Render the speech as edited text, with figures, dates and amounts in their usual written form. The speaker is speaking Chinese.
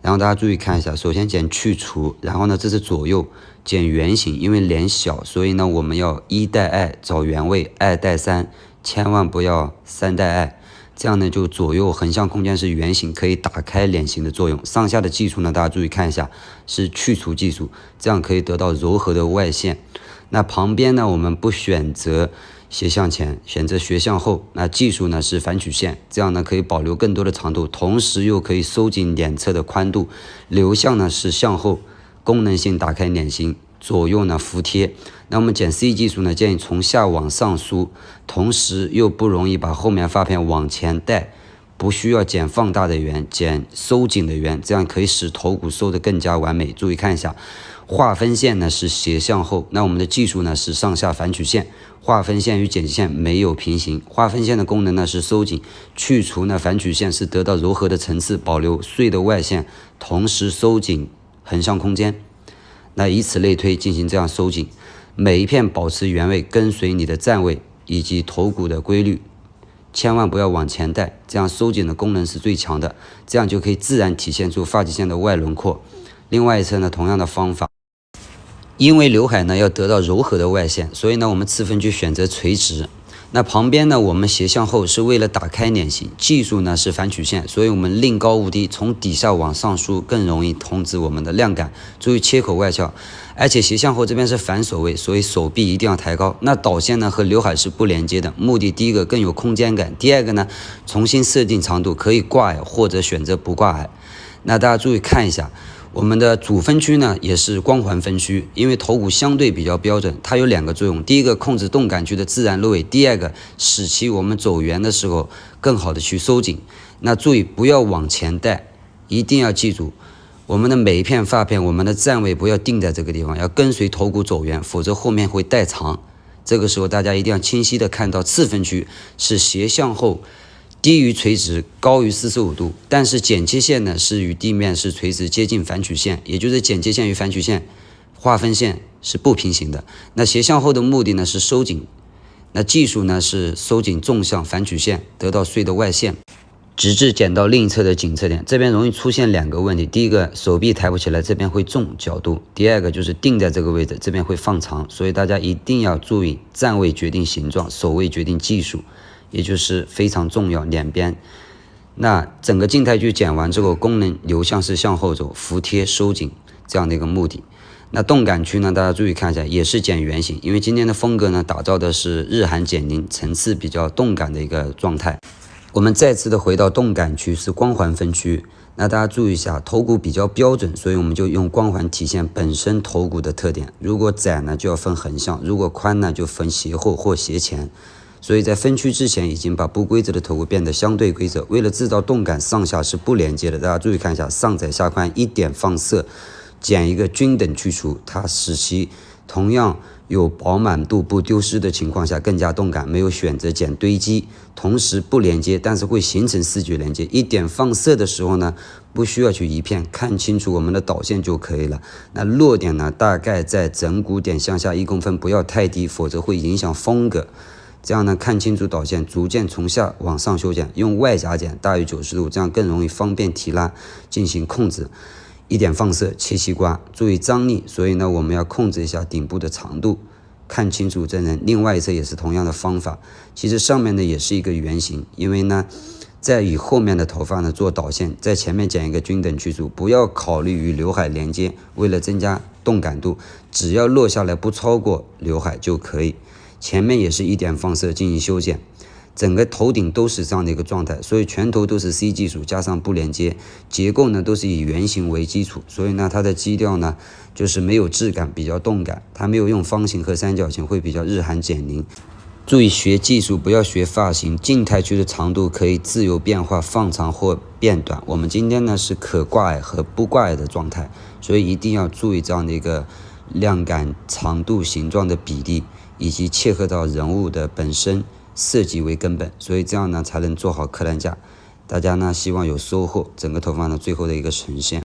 然后大家注意看一下，首先剪去除，然后呢这是左右剪圆形，因为脸小，所以呢我们要1带 i 找原位，i 带3，千万不要3带 i，这样呢就左右横向空间是圆形，可以打开脸型的作用。上下的技术呢大家注意看一下，是去除技术，这样可以得到柔和的外线。那旁边呢我们不选择斜向前，选择斜向后，那技术呢是反曲线，这样呢可以保留更多的长度，同时又可以收紧脸侧的宽度。流向呢是向后，功能性打开脸型，左右呢服帖。那我们剪 C 技术呢，建议从下往上梳，同时又不容易把后面发片往前带，不需要剪放大的圆，剪收紧的圆，这样可以使头骨收得更加完美。注意看一下，划分线呢是斜向后，那我们的技术呢是上下反曲线，划分线与剪辑线没有平行，划分线的功能呢是收紧，去除呢反曲线是得到柔和的层次，保留碎的外线，同时收紧横向空间。那以此类推进行这样收紧，每一片保持原位，跟随你的站位以及头骨的规律，千万不要往前带，这样收紧的功能是最强的，这样就可以自然体现出发际线的外轮廓。另外一侧呢，同样的方法，因为刘海呢要得到柔和的外线，所以呢我们次分区选择垂直。那旁边呢我们斜向后是为了打开脸型，技术呢是反曲线，所以我们令高无低，从底下往上梳更容易控制我们的量感。注意切口外翘，而且斜向后这边是反手位，所以手臂一定要抬高。那导线呢和刘海是不连接的，目的第一个更有空间感，第二个呢重新设定长度，可以挂矮或者选择不挂矮。那大家注意看一下，我们的主分区呢也是光环分区，因为头骨相对比较标准，它有2个作用，第一个控制动感区的自然落尾，第二个使其我们走圆的时候更好的去收紧。那注意不要往前带，一定要记住我们的每一片发片，我们的站位不要定在这个地方，要跟随头骨走圆，否则后面会带长。这个时候大家一定要清晰的看到次分区是斜向后，低于垂直，高于45度，但是剪切线呢是与地面是垂直，接近反曲线，也就是剪切线与反曲线划分线是不平行的。那斜向后的目的呢是收紧，那技术呢是收紧纵向反曲线，得到碎的外线，直至剪到另一侧的颈侧点。这边容易出现2个问题，第一个手臂抬不起来，这边会重角度，第二个就是定在这个位置，这边会放长，所以大家一定要注意站位决定形状，手位决定技术，也就是非常重要。脸边那整个静态区剪完之后，功能流向是向后走，服帖收紧这样的一个目的。那动感区呢，大家注意看一下，也是剪圆形，因为今天的风格呢打造的是日韩减龄，层次比较动感的一个状态。我们再次的回到动感区，是光环分区。那大家注意一下，头骨比较标准，所以我们就用光环体现本身头骨的特点。如果窄呢就要分横向，如果宽呢就分斜后或斜前。所以在分区之前已经把不规则的头骨变得相对规则，为了制造动感，上下是不连接的。大家注意看一下，上窄下宽，一点放射，剪一个均等去除，它使其同样有饱满度不丢失的情况下更加动感。没有选择剪堆积，同时不连接，但是会形成视觉连接。一点放射的时候呢，不需要去移片，看清楚我们的导线就可以了。那落点呢，大概在枕骨点向下1公分，不要太低，否则会影响风格。这样呢，看清楚导线，逐渐从下往上修剪，用外夹剪大于90度，这样更容易方便提拉进行控制。一点放射切西瓜，注意张力，所以呢我们要控制一下顶部的长度，看清楚真人。另外一侧也是同样的方法，其实上面呢也是一个圆形，因为呢在与后面的头发呢做导线，在前面剪一个均等去除，不要考虑与刘海连接，为了增加动感度，只要落下来不超过刘海就可以。前面也是一点放射进行修剪，整个头顶都是这样的一个状态，所以全头都是 C 技术加上不连接，结构呢都是以圆形为基础，所以呢它的基调呢就是没有质感，比较动感，它没有用方形和三角形，会比较日韩减龄。注意学技术，不要学发型。静态区的长度可以自由变化，放长或变短。我们今天呢是可挂矮和不挂矮的状态，所以一定要注意这样的一个量感、长度、形状的比例，以及切合到人物的本身设计为根本，所以这样呢才能做好客单价。大家呢希望有收获，整个头发呢最后的一个呈现。